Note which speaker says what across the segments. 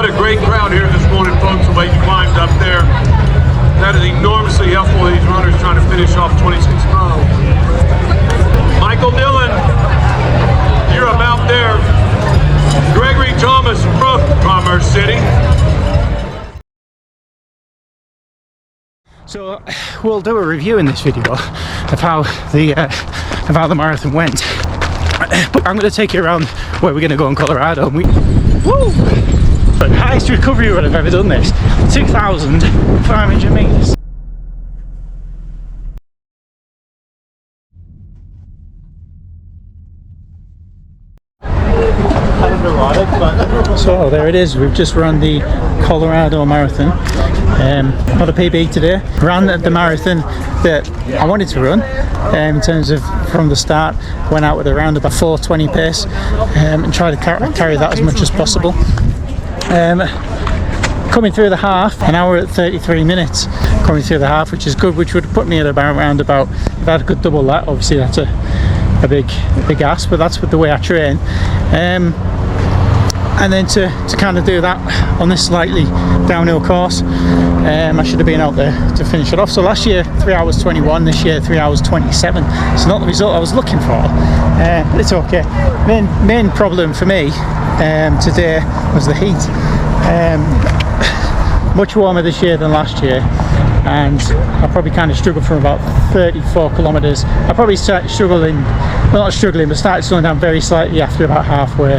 Speaker 1: what a great crowd here this morning, folks, the way you climbed up there. That is enormously helpful, these runners trying to finish off 26 miles. Michael Dillon, you're about there. Gregory Thomas from Commerce City.
Speaker 2: So we'll do a review in this video of how the marathon went. But I'm going to take you around where we're going to go in Colorado. Woo! The highest recovery run I've ever done this. 2,500 meters. So there it is, we've just run the Colorado Marathon. Not a PB today. Ran the marathon that I wanted to run in terms of from the start. Went out with around about 4:20 pace and tried to carry that as much as possible. Coming through the half, an hour at 33 minutes coming through the half, which is good, which would put me at around about, if I had a good double that, obviously that's a big ask, but that's with the way I train. And then to kind of do that on this slightly downhill course, I should have been out there to finish it off. So last year 3 hours 21, this year 3 hours 27. It's not the result I was looking for, but it's okay. Main problem for me today was the heat. Much warmer this year than last year, and I probably kind of struggled from about 34 kilometers. I probably started struggling, well, not struggling, but started slowing down very slightly after about halfway.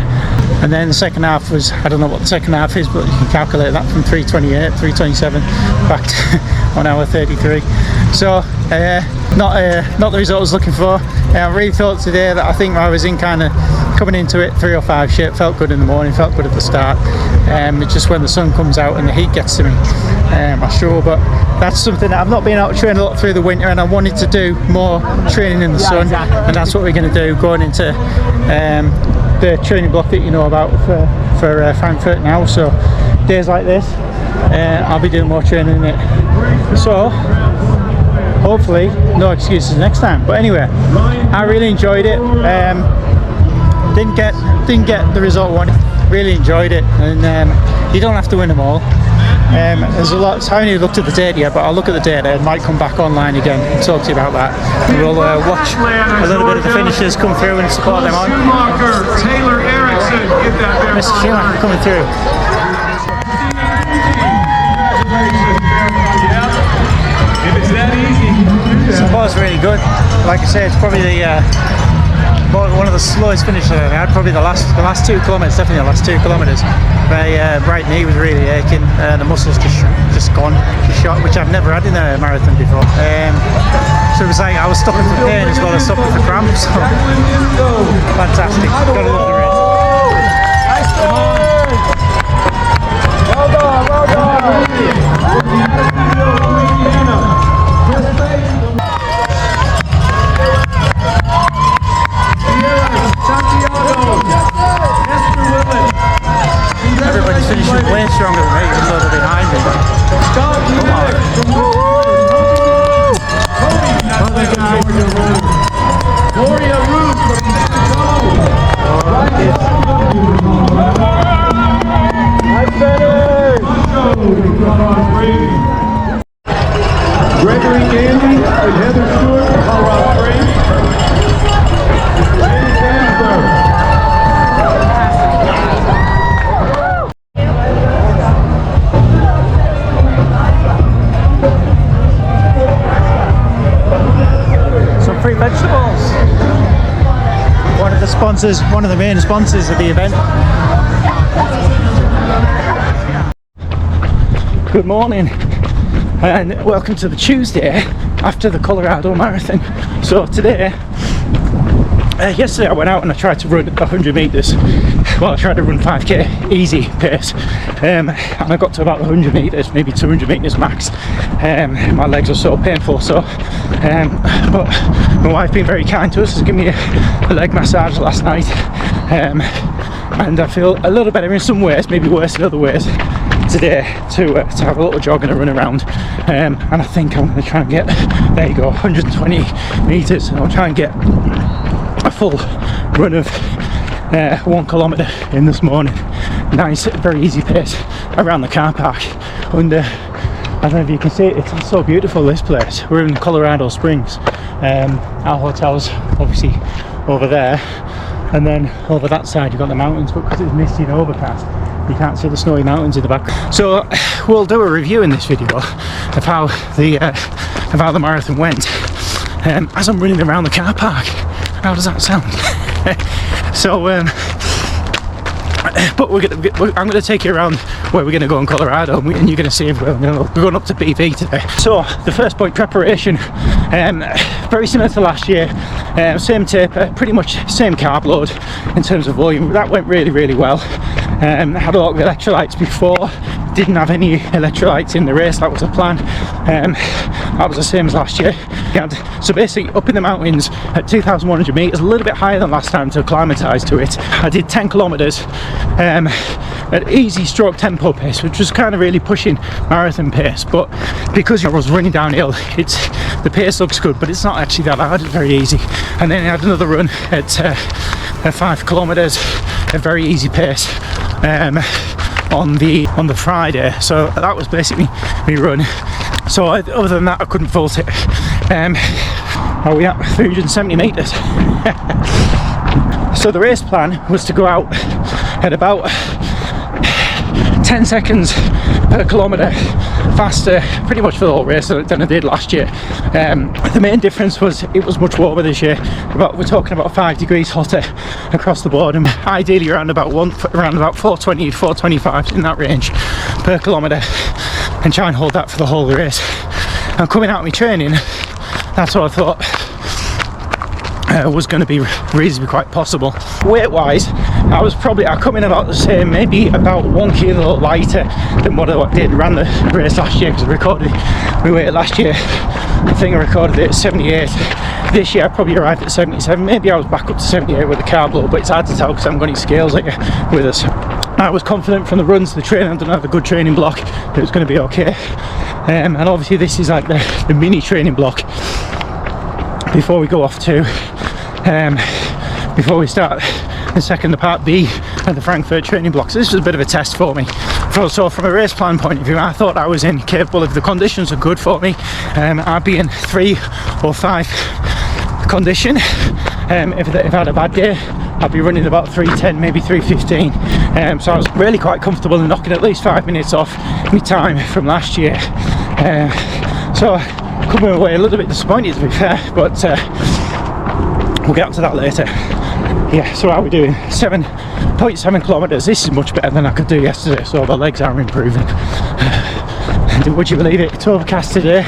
Speaker 2: And then the second half was, I don't know what the second half is, but you can calculate that from 3:28, 3:27 back to 1 hour 33. So not the result I was looking for. I really thought today that I think I was in kind of coming into it 3:05 shape. Felt good in the morning, felt good at the start. It's just when the sun comes out and the heat gets to me, I struggle. But that's something that I've not been out to train a lot through the winter, and I wanted to do more training in the sun, and that's what we're going to do going into the training block that you know about for Frankfurt now. So days like this, I'll be doing more training in it. So hopefully no excuses next time. But anyway, I really enjoyed it. Didn't get the result I wanted. Really enjoyed it, and you don't have to win them all. There's a lot. I haven't even looked at the data yet, but I'll look at the data and might come back online again and talk to you about that. And we'll watch a little bit of the finishers come through and support them on.
Speaker 1: Taylor Erickson, get that there.
Speaker 2: Mr. Schumacher coming through.
Speaker 1: If it's that easy.
Speaker 2: Support's really good. Like I said, it's probably one of the slowest finishes I've had. Probably the last 2 kilometers, definitely the last 2 kilometers. My right knee was really aching, the muscles just gone, just shot, which I've never had in a marathon before. So it was like I was stopping for pain as well as stopping for cramps. So fantastic. Gotta love the race.
Speaker 3: Well done, well done.
Speaker 2: Everybody's finishing way stronger than me, even though they're behind me.
Speaker 1: Gregory Gandy and Heather Stewart from Colorado Springs.
Speaker 2: Some free vegetables. One of the main sponsors of the event. Good morning and welcome to the Tuesday after the Colorado Marathon. So today, yesterday I went out and I tried to run 100 meters. Well, I tried to run 5k easy pace, and I got to about 100 meters, maybe 200 meters max. My legs were so painful. So, but my wife being very kind to us has given me a leg massage last night, and I feel a little better in some ways, maybe worse in other ways today, to have a little jog and a run around, and I think I'm going to try and get, there you go, 120 meters, and I'll try and get a full run of 1 kilometre in this morning. Nice, very easy pace around the car park. And I don't know if you can see it, it's so beautiful, this place. We're in Colorado Springs. Our hotel's obviously over there, and then over that side you've got the mountains, but because it's misty and overcast you can't see the snowy mountains in the background. So we'll do a review in this video of how the marathon went as I'm running around the car park. How does that sound? So but I'm going to take you around where we're going to go in Colorado, and you're going to see where we're going up to BV today. So the first point, preparation, very similar to last year, same taper, pretty much same carb load in terms of volume. That went really well. I had a lot of electrolytes before, didn't have any electrolytes in the race. That was a plan. That was the same as last year. So basically up in the mountains at 2,100 meters, a little bit higher than last time to acclimatise to it. I did 10 kilometers at easy stroke tempo pace, which was kind of really pushing marathon pace, but because I was running downhill, the pace looks good, but it's not actually that hard. It's very easy. And then I had another run at 5 kilometers at very easy pace on the Friday. So that was basically me run. So other than that, I couldn't fault it. Are we at 370 meters? So the race plan was to go out at about 10 seconds per kilometre faster pretty much for the whole race than I did last year. The main difference was it was much warmer this year. We're talking about 5 degrees hotter across the board, and ideally around about 420 to 425 in that range per kilometre, and try and hold that for the whole race. And coming out of my training, that's what I thought was going to be reasonably quite possible. Weight wise, I come in about the same, maybe about 1 kilo lighter than what I ran the race last year, because I recorded my weight last year. I think I recorded it at 78. This year I probably arrived at 77. Maybe I was back up to 78 with the carb load, but it's hard to tell because I haven't got any scales like with us. I was confident from the runs, the training. I didn't have a good training block, it was going to be okay. And obviously this is like the mini training block before we go off to before we start the part B of the Frankfurt training block. So this was a bit of a test for me. So from a race plan point of view, I thought I was capable. If the conditions are good for me, I'd be in 3 or 5 condition. If I had a bad day, I'd be running about 3:10, maybe 3:15. So I was really quite comfortable in knocking at least 5 minutes off my time from last year. So coming away a little bit disappointed, to be fair, but we'll get up to that later. Yeah, so how are we doing? 7.7 kilometres. This is much better than I could do yesterday, so the legs are improving. And would you believe it? It's overcast today.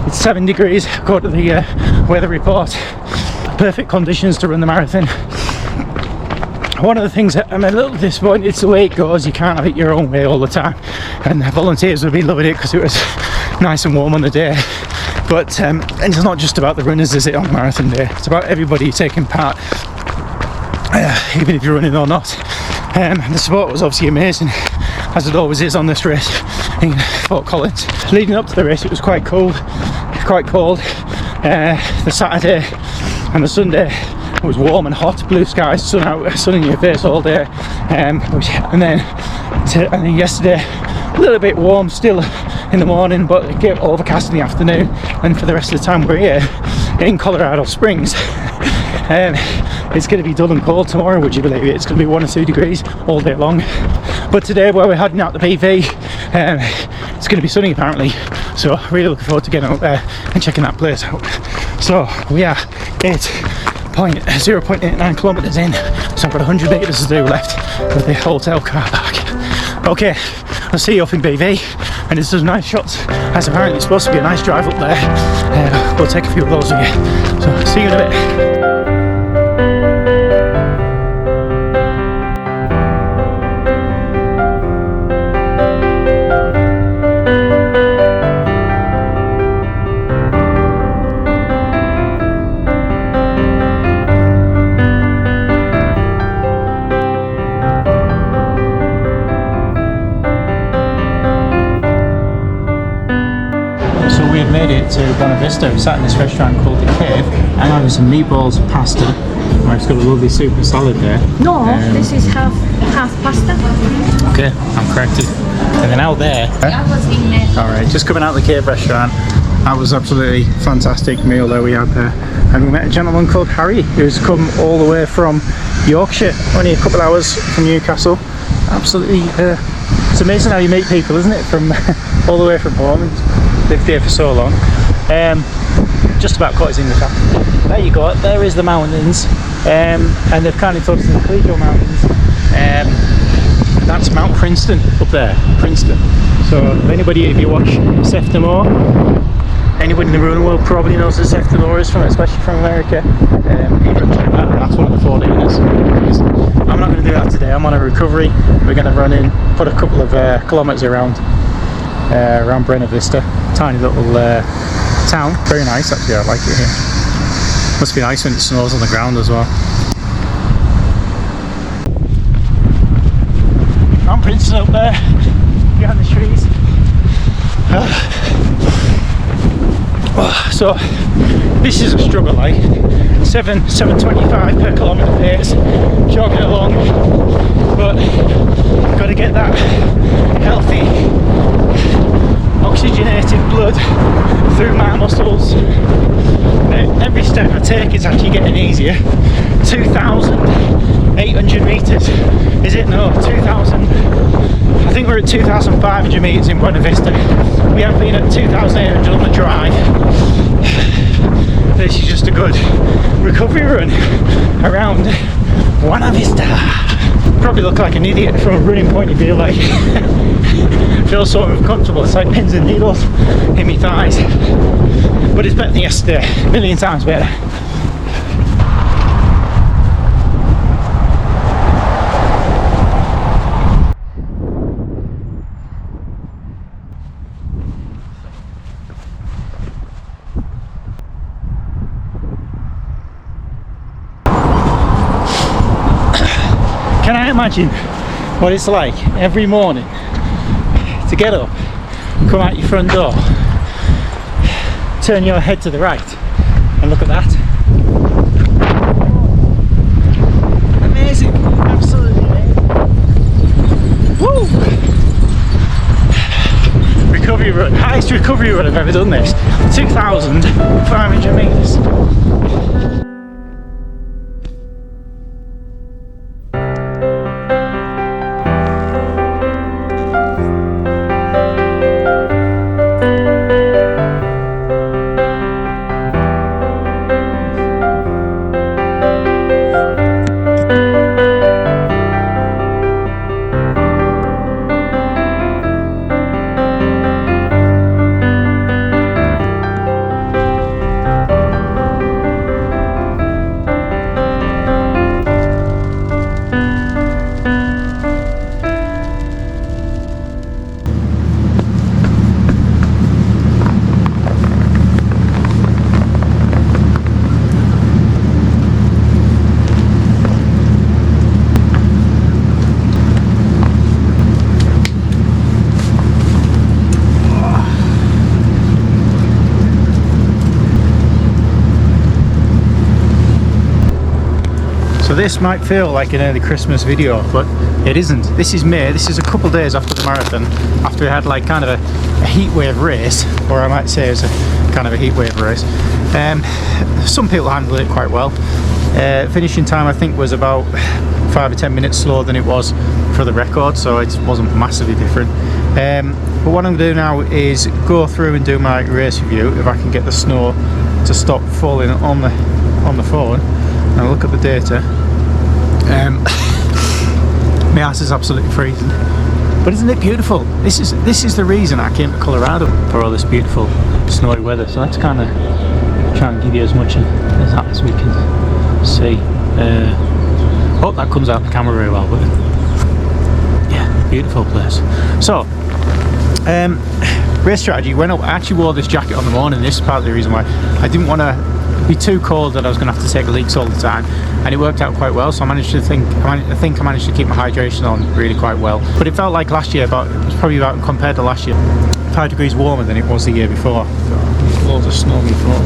Speaker 2: It's 7 degrees according to the weather report. Perfect conditions to run the marathon. One of the things that I'm a little disappointed, it's the way it goes. You can't have it your own way all the time, and the volunteers would be loving it because it was nice and warm on the day. But and it's not just about the runners, is it, on marathon day? It's about everybody taking part, even if you're running or not. The support was obviously amazing, as it always is on this race in Fort Collins. Leading up to the race, it was quite cold, quite cold. The Saturday and the Sunday was warm and hot, blue skies, sun in your face all day. And then yesterday, a little bit warm still in the morning, but it get overcast in the afternoon. And for the rest of the time we're here in Colorado Springs, it's going to be dull and cold tomorrow, would you believe it? It's going to be 1 or 2 degrees all day long. But today, where we're heading out to PV, it's going to be sunny apparently, so really looking forward to getting out there and checking that place out. So we are 0.89 kilometres in, so I've got 100 metres to do left with the hotel car park. Okay, I'll see you up in BV, and there's some nice shots, as apparently it's supposed to be a nice drive up there. We'll take a few of those with you, so see you in a bit. Made it get to Buena Vista. We sat in this restaurant called The Cave. I'm having some meatballs, pasta. I've got a lovely soup and salad there.
Speaker 4: No, this is half pasta.
Speaker 2: Okay, I'm corrected. And then out there. Alright, just coming out of the Cave restaurant. That was absolutely fantastic meal that we had there. And we met a gentleman called Harry who's come all the way from Yorkshire, only a couple hours from Newcastle. Absolutely, it's amazing how you meet people, isn't it? From all the way from home and lived here for so long. Just about caught his English accent. There you go, there is the mountains. And they've kindly told us the Collegial Mountains. That's Mount Princeton up there, Princeton. So if you watch Sefton Moore, anybody in the rural world probably knows who Sefton Moore is, especially from America. That's what the 14 is. I'm not going to do that today. I'm on a recovery. We're going to run in, put a couple of kilometres around Buena Vista. Tiny little town. Very nice actually. I like it here. Must be nice when it snows on the ground as well. Mount Princeton up there, behind the trees. So this is a struggle, like 7.25 per kilometre pace, jogging along, but got to get that healthy oxygenated blood through my muscles. Every step I take is actually getting easier. 2,800 metres, is it? No, 2,000. I think we're at 2,500 metres in Buena Vista. We have been at 2,800 on the drive. This is just a good recovery run around Buena Vista. Probably look like an idiot from a running point of view, like feel sort of uncomfortable. It's like pins and needles in my thighs. But it's better than yesterday, a million times better. Can I imagine what it's like every morning to get up, come out your front door, turn your head to the right and look at that. Amazing, absolutely amazing. Woo! Recovery run, highest recovery run I've ever done this. 2,500 metres. So this might feel like an early Christmas video, but it isn't. This is May. This is a couple days after the marathon, after we had like kind of a heat wave race, or I might say it's a kind of a heat wave race. Some people handled it quite well. Finishing time I think was about 5 or 10 minutes slower than it was for the record, so it wasn't massively different. But what I'm going to do now is go through and do my race review, if I can get the snow to stop falling on the phone, and look at the data. My ass is absolutely freezing, but isn't it beautiful? This is the reason I came to Colorado, for all this beautiful snowy weather. So let's kind of try and give you as much of that as we can see. Hope that comes out in the camera very well, but yeah, beautiful place. So race strategy went up. I actually wore this jacket on the morning. This is part of the reason why I didn't want to be too cold that I was going to have to take leaks all the time, and it worked out quite well. So I managed to I managed to keep my hydration on really quite well. But it felt like last year, it was probably about, compared to last year, 5 degrees warmer than it was the year before. So loads of snow before.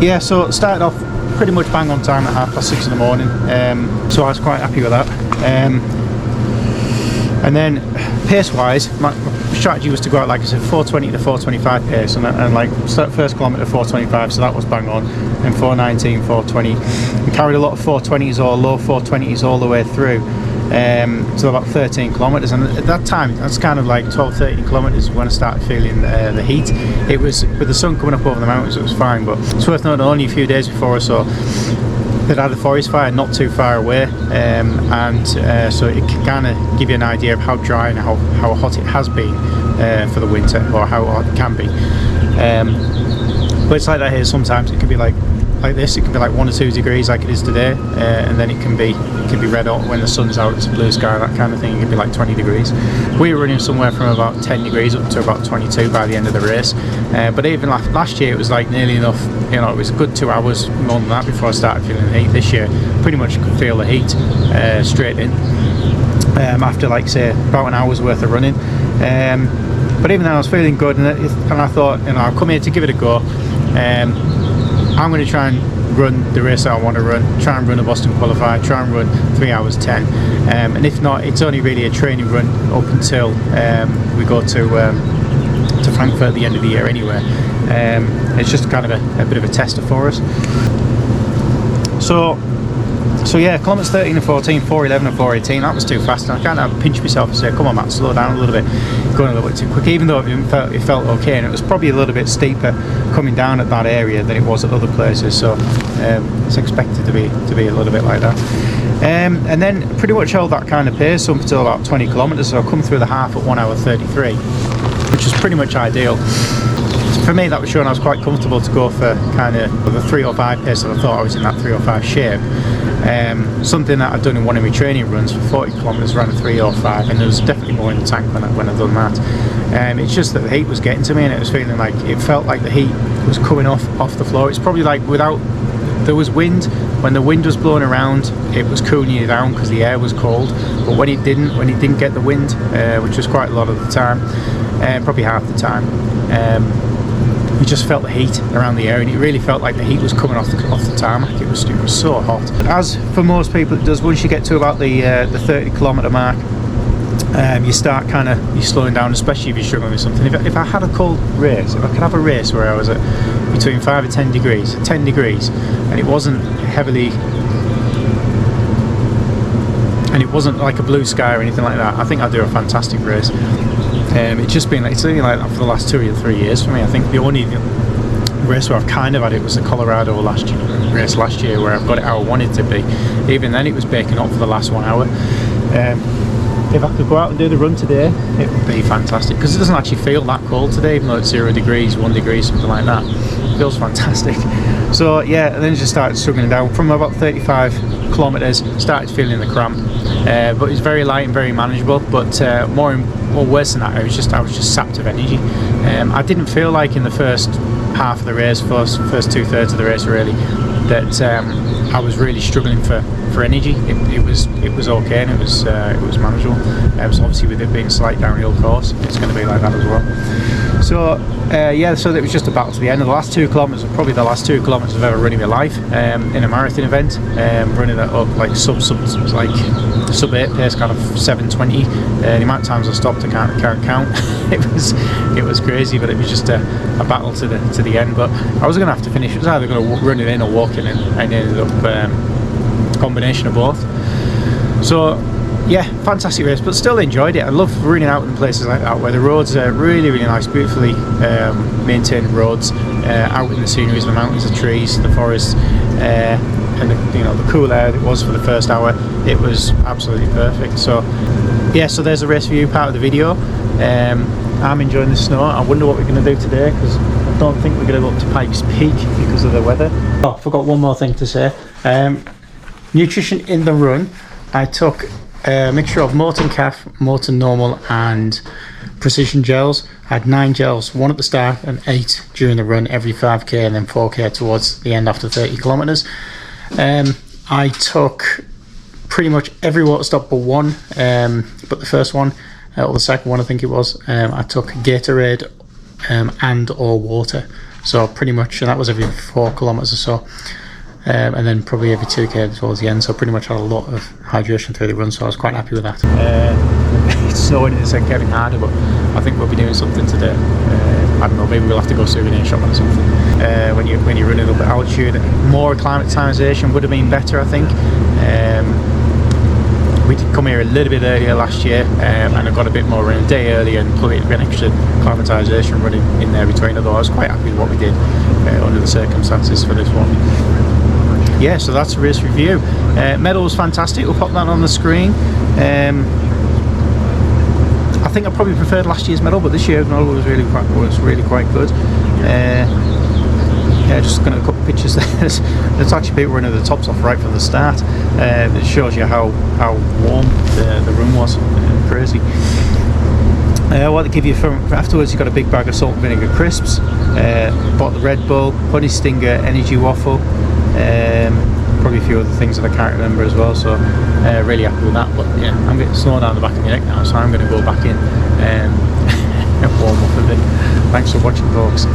Speaker 2: Yeah, so it started off pretty much bang on time at 6:30 in the morning, so I was quite happy with that. And then pace wise, my strategy was to go out, like I said, 4:20 to 4:25 pace, and like start first kilometre 4:25, so that was bang on, and 4:19, 4:20. We carried a lot of 4:20s or low 4:20s all the way through, so about 13 kilometres, and at that time, that's kind of like 12, 13 kilometres when I started feeling the heat. It was, with the sun coming up over the mountains, it was fine, but it's worth noting only a few days before or so, they'd had a forest fire not too far away, so it can kind of give you an idea of how dry and how hot it has been for the winter, or how hot it can be. But it's like that here. Sometimes it can be like this. It can be like 1 or 2 degrees, like it is today, and then it can be red hot when the sun's out. It's blue sky, that kind of thing. It can be like 20 degrees. We were running somewhere from about 10 degrees up to about 22 by the end of the race. But even last year, it was like nearly enough. You know, it was a good 2 hours more than that before I started feeling the heat. This year, pretty much could feel the heat straight in after, like, say, about an hour's worth of running. But even then, I was feeling good, and I thought, you know, I'll come here to give it a go. I'm going to try and run the race that I want to run, try and run a Boston qualifier, try and run 3 hours 10, and if not, it's only really a training run up until we go to Frankfurt at the end of the year anyway. It's just kind of a bit of a tester for us. So yeah, kilometres 13 and 14, 4:11 and 4:18, that was too fast, and I kind of pinched myself and said, come on Matt, slow down a little bit, going a little bit too quick, even though it felt okay, and it was probably a little bit steeper coming down at that area than it was at other places, so it's expected to be a little bit like that. And then pretty much held that kind of pace up until about 20 kilometres, so I come through the half at 1 hour 33, which is pretty much ideal. For me, that was showing I was quite comfortable to go for kind of the 3:05 pace, that I thought I was in that 3:05 shape. Something that I'd done in one of my training runs for 40 kilometres, ran a 3:05, and there was definitely more in the tank when I'd done that. It's just that the heat was getting to me, and it was feeling like, it felt like the heat was coming off the floor. It's probably like there was wind. When the wind was blowing around, it was cooling you down because the air was cold, but when it didn't get the wind, which was quite a lot of the time, probably half the time, you just felt the heat around the air, and it really felt like the heat was coming off the tarmac. It was so hot. As for most people it does, once you get to about the 30 kilometre mark, you start you're slowing down, especially if you're struggling with something. If I had a cold race, if I could have a race where I was at between 5 and 10 degrees, and it wasn't heavily, and it wasn't like a blue sky or anything like that, I think I'd do a fantastic race. It's just been like that for the last 2 or 3 years for me. I think the only race where I've kind of had it was the Colorado race last year, where I've got it how I wanted to be. Even then, it was baking up for the last 1 hour. If I could go out and do the run today, it would be fantastic, because it doesn't actually feel that cold today, even though it's 0 degrees, 1 degree, something like that. It feels fantastic. So yeah, and then just started struggling down from about 35 kilometres, started feeling the cramp, but it's very light and very manageable. But more worse than that, I was just sapped of energy. I didn't feel like in the first half of the race, first 2/3 of the race really, that I was really struggling for energy. It was okay, and it was manageable. So obviously, with it being a slight downhill course, it's going to be like that as well. So yeah, so it was just a battle to the end. The last 2 kilometres were probably the last 2 kilometres I've ever run in my life, in a marathon event, running it up like sub 8 pace, kind of 7:20. The amount of times I stopped, I can't count. it was crazy, but it was just a battle to the end. But I was going to have to finish. It was either going to run it in or walk it in. I ended up a combination of both. So yeah, fantastic race, but still enjoyed it. I love running out in places like that where the roads are really, really nice, beautifully maintained roads, out in the sceneries, the mountains, the trees, the forests, and the cool air it was for the first hour. It was absolutely perfect. So yeah, so there's the race view part of the video. I'm enjoying the snow. I wonder what we're going to do today, because I don't think we're going to go up to Pikes Peak because of the weather. Oh, I forgot one more thing to say. Nutrition in the run, I took a mixture of Morton Calf, Morton Normal and Precision gels. I had 9 gels, 1 at the start and 8 during the run, every 5k, and then 4k towards the end after 30 kilometres. I took pretty much every water stop but one, but the first one, or the second one I think it was, I took Gatorade and or water. So pretty much, and that was every 4 kilometers or so, and then probably every 2k towards the end. So pretty much had a lot of hydration through the run, so I was quite happy with that. It's snowing, it's getting harder, but I think we'll be doing something today. I don't know, maybe we'll have to go souvenir shopping or something. When you're running up at altitude, more acclimatisation would have been better, I think. We did come here a little bit earlier last year, and I got a bit more in a day earlier and put an extra acclimatisation running in there between, although I was quite happy with what we did under the circumstances for this one. Yeah, so that's a race review. Medal was fantastic, we'll pop that on the screen. I think I probably preferred last year's medal, but this year's medal was really quite good. Yeah, just looking at a couple of pictures there. There's actually people running the tops off right from the start. It shows you how warm the run was. Crazy. What they give you for afterwards, you got a big bag of salt and vinegar crisps, bought the Red Bull, Honey Stinger energy waffle, probably a few other things that I can't remember as well, so really happy with that. But yeah, I'm getting snow down the back of my neck now, so I'm going to go back in and warm up a bit. Thanks for watching, folks.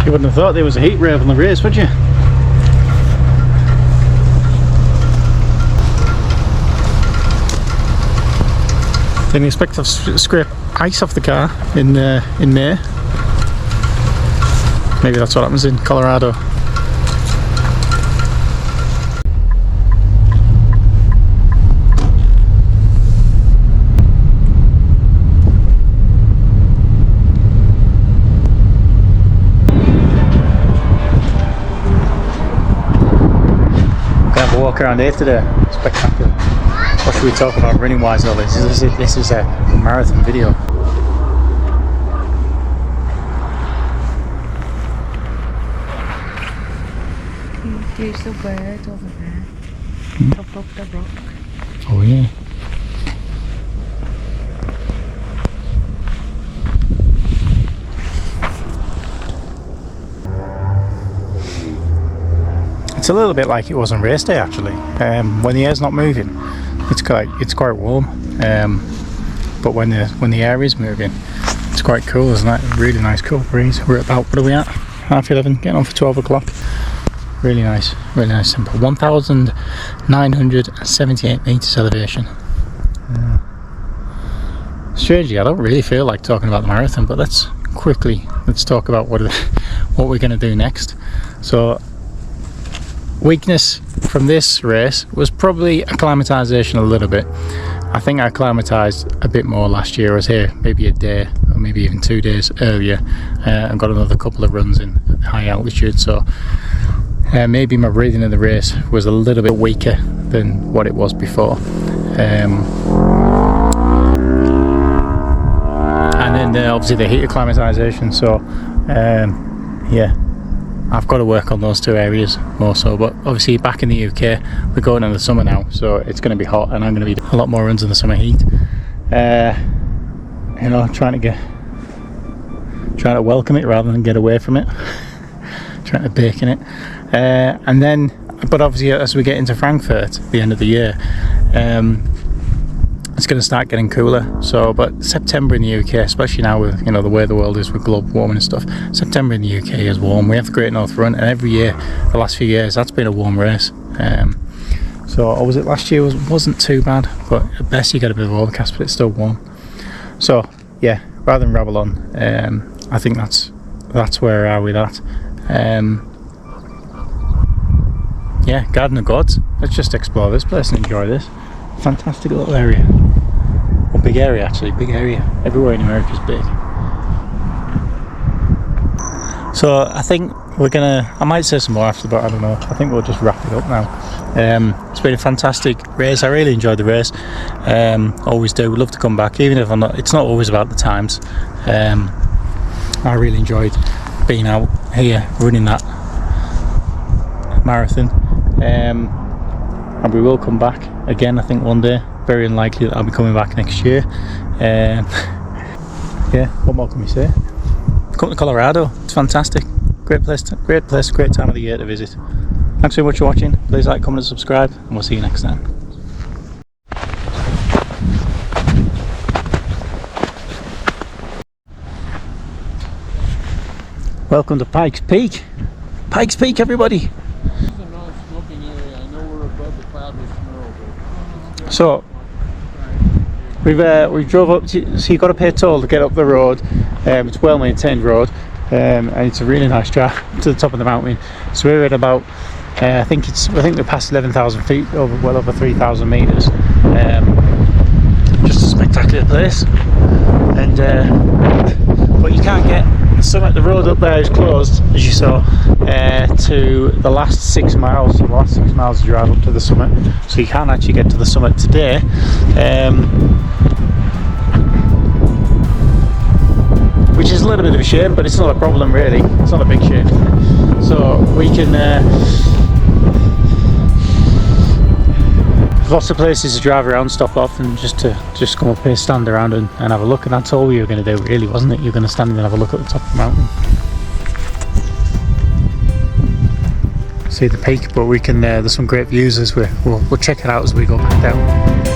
Speaker 2: You wouldn't have thought there was a heat wave on the race, would you? Didn't expect to scrape ice off the car in May. Maybe that's what happens in Colorado. Gonna have a walk around here today. Spectacular. What should we talk about running wise and all this? This is a marathon video.
Speaker 4: There's a bird over there. Above the rock.
Speaker 2: Oh yeah. It's a little bit like it was on race day actually. When the air's not moving, it's quite warm. But when the air is moving, it's quite cool, isn't it? Really nice cool breeze. We're about, what are we at? 11:30, getting on for 12 o'clock. Really nice simple. 1,978 meters elevation. Strangely, I don't really feel like talking about the marathon, but let's talk about what we're going to do next. So, weakness from this race was probably acclimatisation a little bit. I think I acclimatised a bit more last year. I was here maybe a day or maybe even 2 days earlier and got another couple of runs in high altitude, so maybe my breathing in the race was a little bit weaker than what it was before. And then obviously the heat acclimatisation, so yeah, I've got to work on those two areas more so. But obviously back in the UK, we're going in the summer now, so it's going to be hot and I'm going to be doing a lot more runs in the summer heat. You know, trying to welcome it rather than get away from it. Trying to bake in it. And then, but obviously as we get into Frankfurt at the end of the year, it's going to start getting cooler. So, but September in the UK, especially now with, you know, the way the world is with global warming and stuff, September in the UK is warm. We have the Great North Run, and every year, the last few years, that's been a warm race. So, or was it last year? Wasn't too bad, but at best you get a bit of overcast, but it's still warm. So, yeah, rather than rabble on, I think that's where we are with that. Yeah, Garden of Gods. Let's just explore this place and enjoy this. Fantastic little area. Well, big area actually, big area. Everywhere in America is big. So I think I might say some more after, but I don't know. I think we'll just wrap it up now. It's been a fantastic race. I really enjoyed the race. Always do. Would love to come back, even if it's not always about the times. I really enjoyed being out here running that marathon. And we will come back again, I think, one day. Very unlikely that I'll be coming back next year. Yeah, what more can we say? Come to Colorado, it's fantastic. Great place, great time of the year to visit. Thanks so much for watching. Please like, comment and subscribe, and we'll see you next time. Welcome to Pikes Peak. Pikes Peak, everybody.
Speaker 3: This is a non-smoking area. I know we're above the cloud with snow, but
Speaker 2: So we drove up to, so you got to pay a toll to get up the road. It's a well maintained road, and it's a really nice drive to the top of the mountain. So we're at about I think we're past 11,000 feet, well over 3,000 meters. Just a spectacular place, and but you can't get the summit. The road up there is closed, as you saw, to the last 6 miles. The last 6 miles to drive up to the summit, so you can't actually get to the summit today. Which is a little bit of a shame, but it's not a problem really. It's not a big shame. So we can. Lots of places to drive around, stop off, and just come up here, stand around and have a look. And that's all we were going to do, really, wasn't it? You're going to stand and have a look at the top of the mountain, see the peak. But we can. There's some great views as we'll check it out as we go back down.